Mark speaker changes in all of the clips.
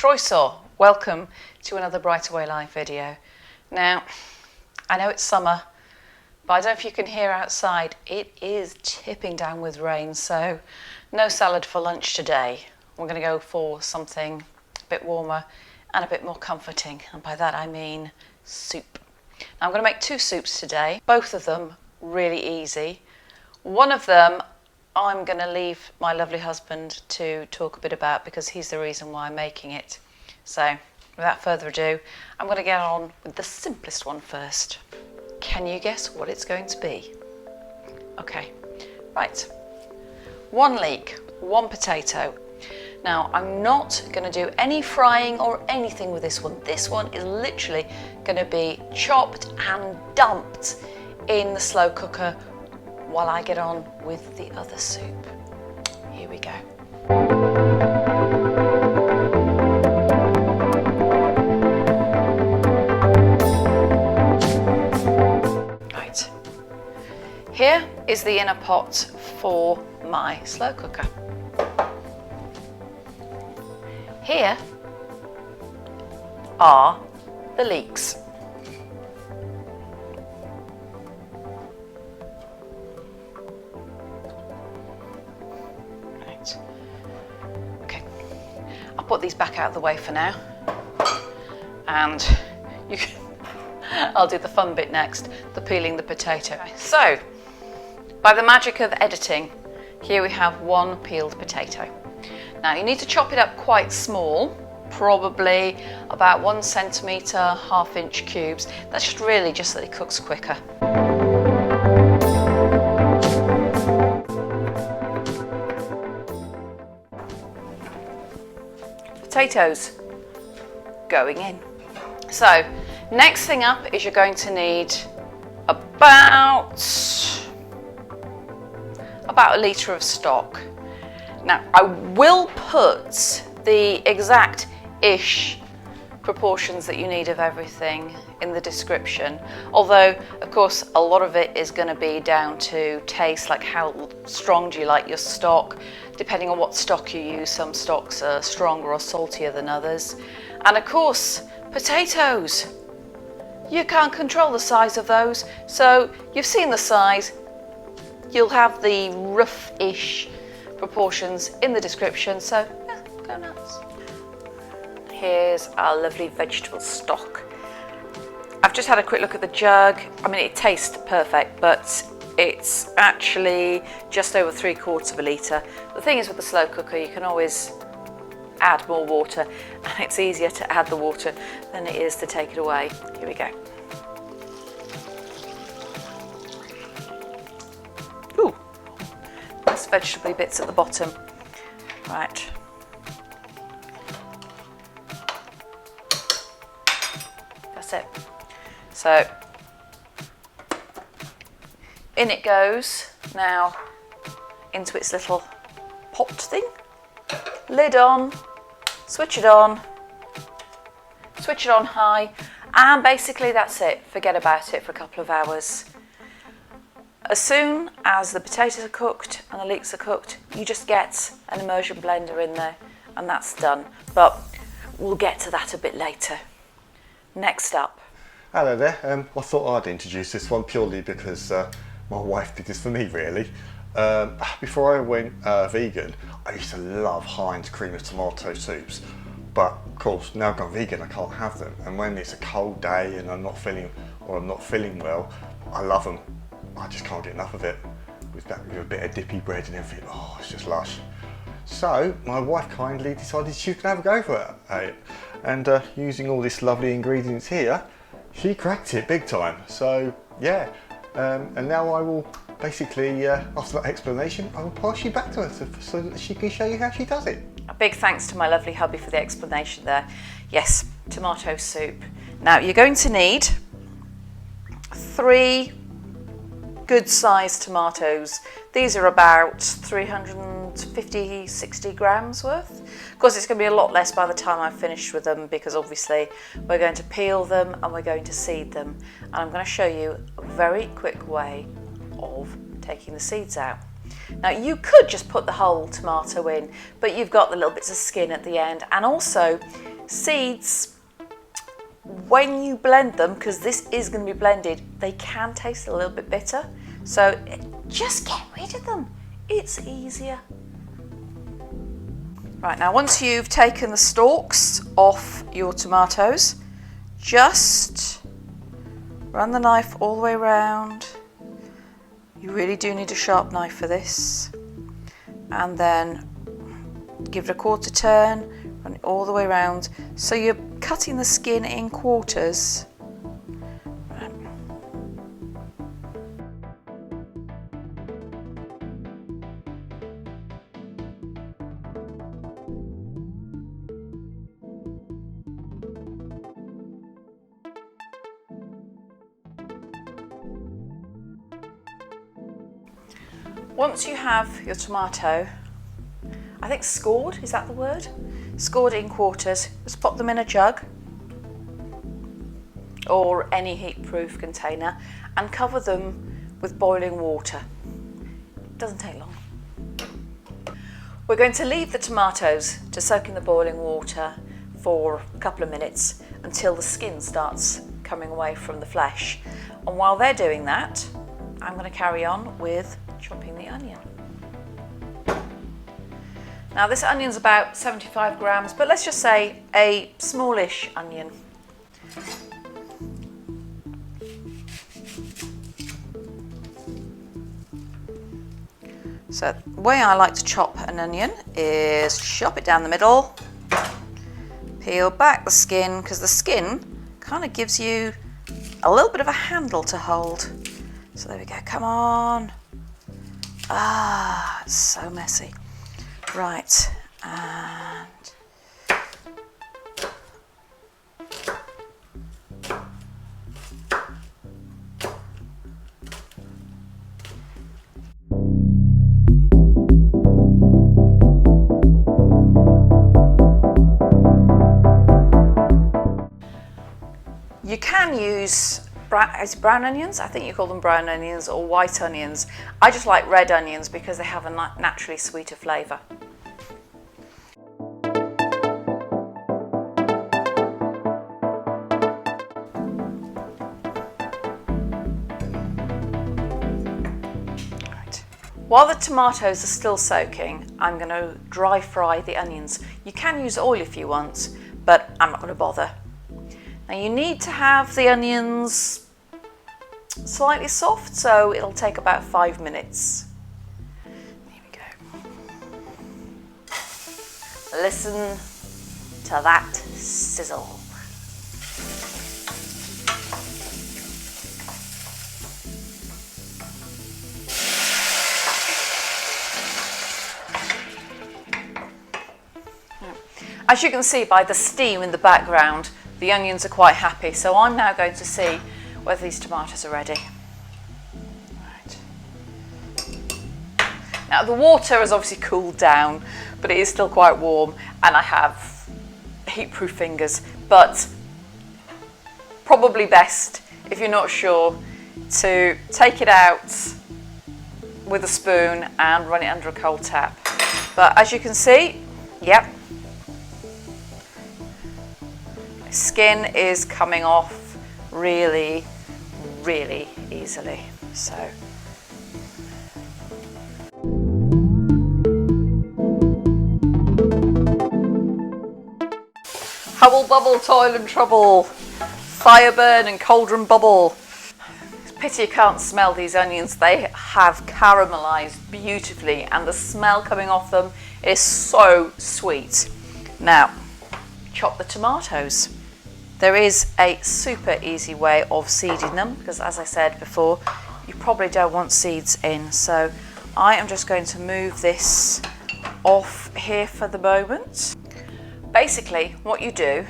Speaker 1: Croeso, welcome to another Bright Away Live video. Now, I know it's summer, but I don't know if you can hear outside, it is tipping down with rain, so no salad for lunch today. We're going to go for something a bit warmer and a bit more comforting, and by that I mean soup. Now, I'm going to make two soups today, both of them really easy. One of them I'm going to leave my lovely husband to talk a bit about because he's the reason why I'm making it. So, without further ado, I'm going to get on with the simplest one first. Can you guess what it's going to be? Okay, right. 1 leek, 1 potato. Now, I'm not going to do any frying or anything with this one. This one is literally going to be chopped and dumped in the slow cooker while I get on with the other soup. Here we go. Right. Here is the inner pot for my slow cooker. Here are the leeks. I'll put these back out of the way for now, and I'll do the fun bit next, the peeling the potato. So, by the magic of editing, here we have 1 peeled potato. Now, you need to chop it up quite small, probably about 1 centimetre, 1/2 inch cubes. That's just really just so that it cooks quicker. Potatoes going in. So next thing up is you're going to need about 1 litre of stock. Now I will put the exact-ish proportions that you need of everything in the description, although of course a lot of it is going to be down to taste, like how strong do you like your stock. Depending on what stock you use, some stocks are stronger or saltier than others. And of course, potatoes. You can't control the size of those, so you've seen the size. You'll have the rough-ish proportions in the description, so yeah, go nuts. Here's our lovely vegetable stock. I've just had a quick look at the jug. I mean, it tastes perfect, but it's actually just over 3/4 litre. The thing is with the slow cooker, you can always add more water, and it's easier to add the water than it is to take it away. Here we go. Ooh, nice vegetable bits at the bottom. Right. That's it. So, in it goes now into its little pot thing. Lid on, switch it on high, and basically that's it. Forget about it for a couple of hours. As soon as the potatoes are cooked and the leeks are cooked, you just get an immersion blender in there and that's done. But we'll get to that a bit later. Next up.
Speaker 2: Hello there. I thought I'd introduce this one purely because my wife did this for me, really. Before I went vegan, I used to love Heinz cream of tomato soups, but of course now I've gone vegan, I can't have them. And when it's a cold day and I'm not feeling well, I love them. I just can't get enough of it. With a bit of dippy bread and everything, oh, it's just lush. So my wife kindly decided she could have a go for it, and using all this lovely ingredients here, she cracked it big time. So yeah. And now I will basically, after that explanation, I will pass you back to her so that she can show you how she does it.
Speaker 1: A big thanks to my lovely hubby for the explanation there. Yes, tomato soup. Now you're going to need 3 good sized tomatoes. These are about 350-60 grams worth. Of course, it's going to be a lot less by the time I've finished with them because obviously we're going to peel them and we're going to seed them. And I'm going to show you a very quick way of taking the seeds out. Now you could just put the whole tomato in, but you've got the little bits of skin at the end, and also Seeds, when you blend them, because this is going to be blended, they can taste a little bit bitter. So just get rid of them. It's easier. Right, now once you've taken the stalks off your tomatoes, just run the knife all the way around. You really do need a sharp knife for this. And then give it a quarter turn, run it all the way around. So you're cutting the skin in quarters. Once you have your tomato, I think scored, is that the word? Scored in quarters, just pop them in a jug or any heat-proof container and cover them with boiling water. It doesn't take long. We're going to leave the tomatoes to soak in the boiling water for a couple of minutes until the skin starts coming away from the flesh. And while they're doing that, I'm going to carry on with chopping the onion. Now this onion's about 75 grams, but let's just say a smallish onion. So the way I like to chop an onion is chop it down the middle, peel back the skin, because the skin kind of gives you a little bit of a handle to hold. So there we go, come on. Ah, it's so messy. Right, and you can use brown onions. I think you call them brown onions or white onions. I just like red onions because they have a naturally sweeter flavour. Right. While the tomatoes are still soaking, I'm going to dry fry the onions. You can use oil if you want, but I'm not going to bother. Now you need to have the onions slightly soft, so it'll take about 5 minutes. Here we go. Listen to that sizzle. As you can see by the steam in the background, the onions are quite happy, so I'm now going to see whether these tomatoes are ready. Right. Now the water has obviously cooled down, but it is still quite warm, and I have heat-proof fingers, but probably best, if you're not sure, to take it out with a spoon and run it under a cold tap. But as you can see, yep, skin is coming off really easily. So hubble bubble, toil and trouble, fire burn and cauldron bubble. It's a pity you can't smell these onions. They have caramelized beautifully and the smell coming off them is so sweet. Now chop the tomatoes. There is a super easy way of seeding them because, as I said before, you probably don't want seeds in. So I am just going to move this off here for the moment. Basically, what you do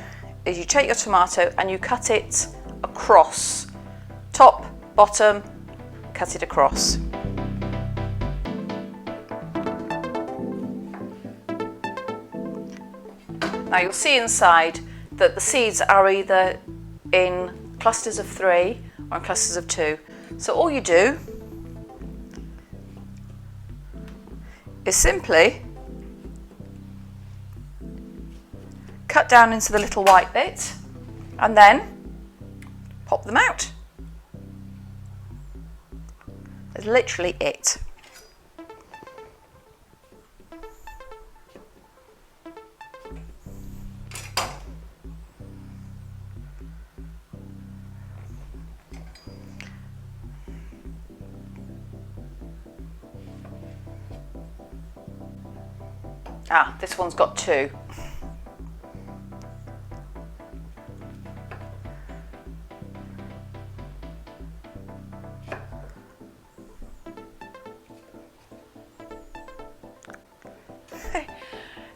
Speaker 1: is you take your tomato and you cut it across, top, bottom, cut it across. Now you'll see inside that the seeds are either in clusters of 3 or in clusters of 2. So all you do is simply cut cut down into the little white bit and then pop them out. That's literally it. Ah, this one's got two.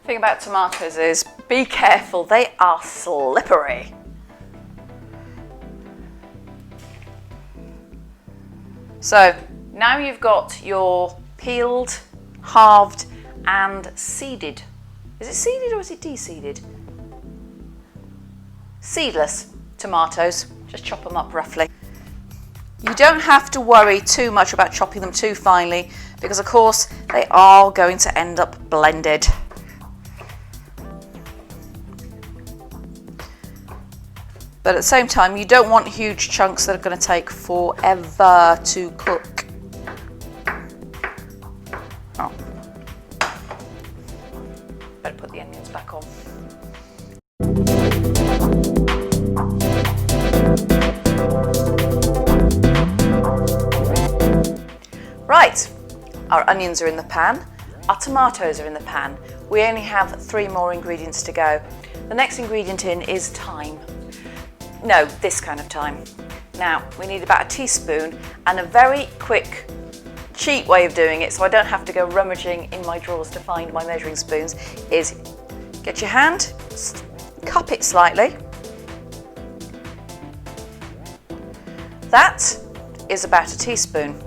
Speaker 1: Thing about tomatoes is be careful, they are slippery. So now you've got your peeled, halved and seeded. Is it seeded or is it de-seeded? Seedless tomatoes. Just chop them up roughly. You don't have to worry too much about chopping them too finely because of course they are going to end up blended. But at the same time, you don't want huge chunks that are going to take forever to cook. Oh. Better put the onions back on. Right, our onions are in the pan, our tomatoes are in the pan. We only have 3 more ingredients to go. The next ingredient in is thyme. No, this kind of thyme. Now, we need about a teaspoon, and a very quick, cheap way of doing it, so I don't have to go rummaging in my drawers to find my measuring spoons, is get your hand, cup it slightly. That is about a teaspoon.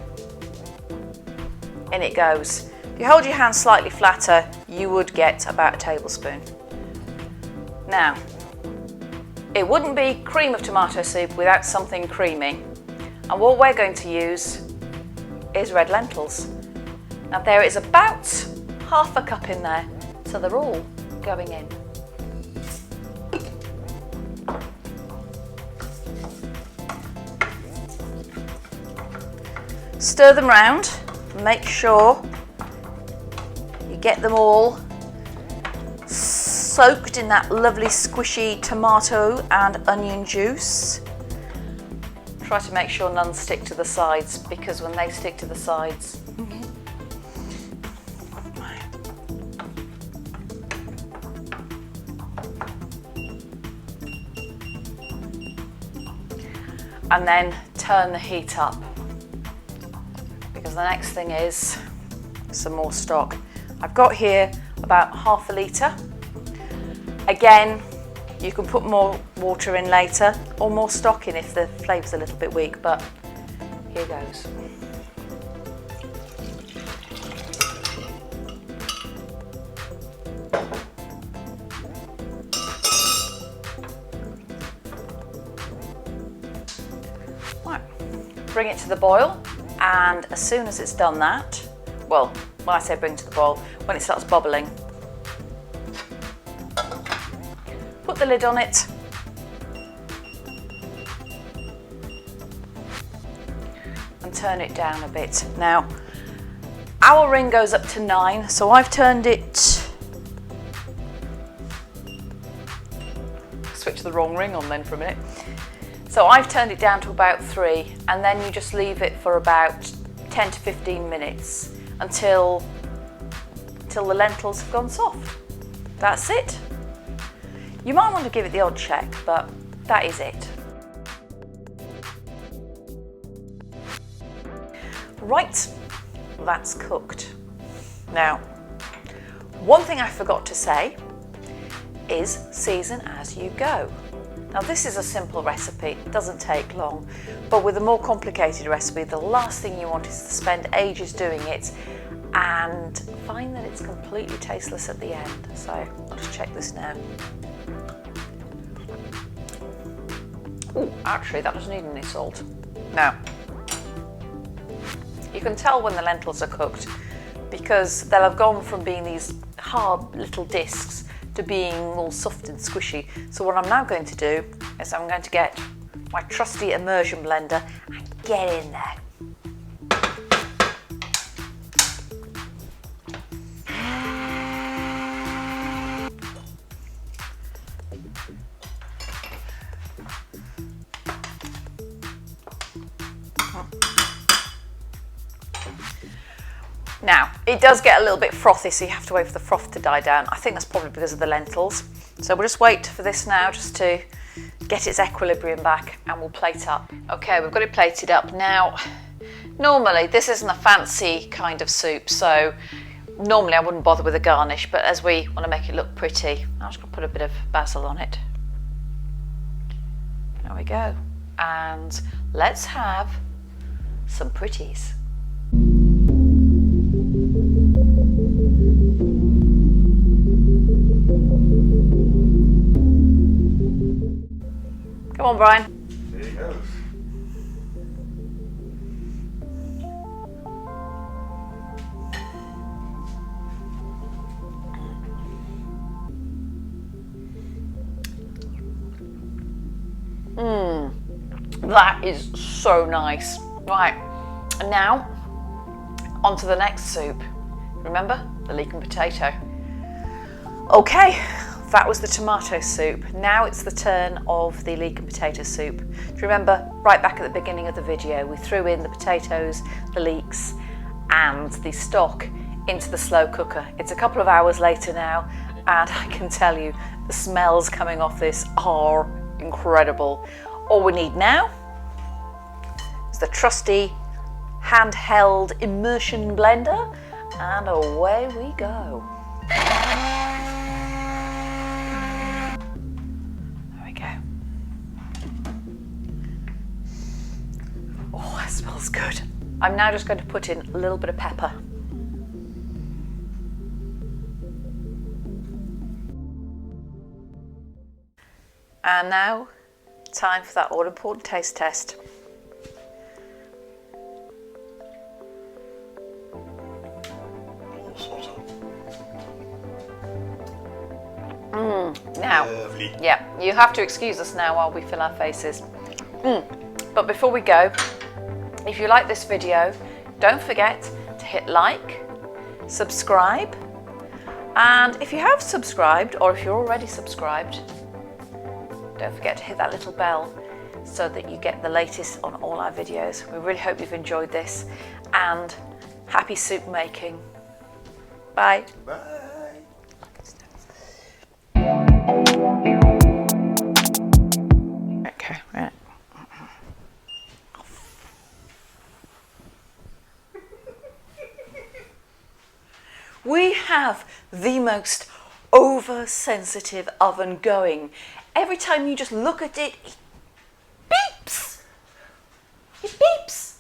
Speaker 1: In it goes. If you hold your hand slightly flatter, you would get about a tablespoon. Now, it wouldn't be cream of tomato soup without something creamy. And what we're going to use is red lentils. Now there is about half a cup in there, so they're all going in. Stir them round, make sure you get them all soaked in that lovely squishy tomato and onion juice. Try to make sure none stick to the sides because when they stick to the sides, and then turn the heat up because the next thing is some more stock. I've got here about half a litre. Again, you can put more water in later or more stock in if the flavour's a little bit weak, but here goes. Right, bring it to the boil, and as soon as it's done that, well, when I say bring to the boil, when it starts bubbling, put the lid on it and turn it down a bit. Now, our ring goes up to 9, so I've turned it, switch the wrong ring on then for a minute. So I've turned it down to about 3, and then you just leave it for about 10 to 15 minutes until the lentils have gone soft. That's it. You might want to give it the odd check, but that is it. Right, that's cooked. Now, one thing I forgot to say is season as you go. Now this is a simple recipe, it doesn't take long, but with a more complicated recipe, the last thing you want is to spend ages doing it and find that it's completely tasteless at the end. So I'll just check this now. Oh, actually that doesn't need any salt. Now, you can tell when the lentils are cooked because they'll have gone from being these hard little discs to being all soft and squishy. So what I'm now going to do is I'm going to get my trusty immersion blender and get in there. Now, it does get a little bit frothy, so you have to wait for the froth to die down. I think that's probably because of the lentils. So we'll just wait for this now just to get its equilibrium back, and we'll plate up. Okay, we've got it plated up. Now, normally this isn't a fancy kind of soup, so normally I wouldn't bother with a garnish, but as we want to make it look pretty, I'm just going to put a bit of basil on it. There we go. And let's have some pretties. Come on, Brian.
Speaker 2: There he goes.
Speaker 1: That is so nice. Right, and now on to the next soup. Remember, the leek and potato. Okay, that was the tomato soup. Now it's the turn of the leek and potato soup. Do you remember right back at the beginning of the video, we threw in the potatoes, the leeks and the stock into the slow cooker. It's a couple of hours later now, and I can tell you the smells coming off this are incredible. All we need now is the trusty handheld immersion blender, and away we go. There we go. Oh, that smells good. I'm now just going to put in a little bit of pepper. And now, time for that all-important taste test. Now,
Speaker 2: Lovely.
Speaker 1: yeah, you have to excuse us now while we fill our faces. But before we go, if you like this video, don't forget to hit like, subscribe, and if you have subscribed, or if you're already subscribed, don't forget to hit that little bell so that you get the latest on all our videos. We really hope you've enjoyed this, and happy soup making. Bye.
Speaker 2: Bye.
Speaker 1: Okay, right. We have the most oversensitive oven going. Every time you just look at it, it beeps. It beeps.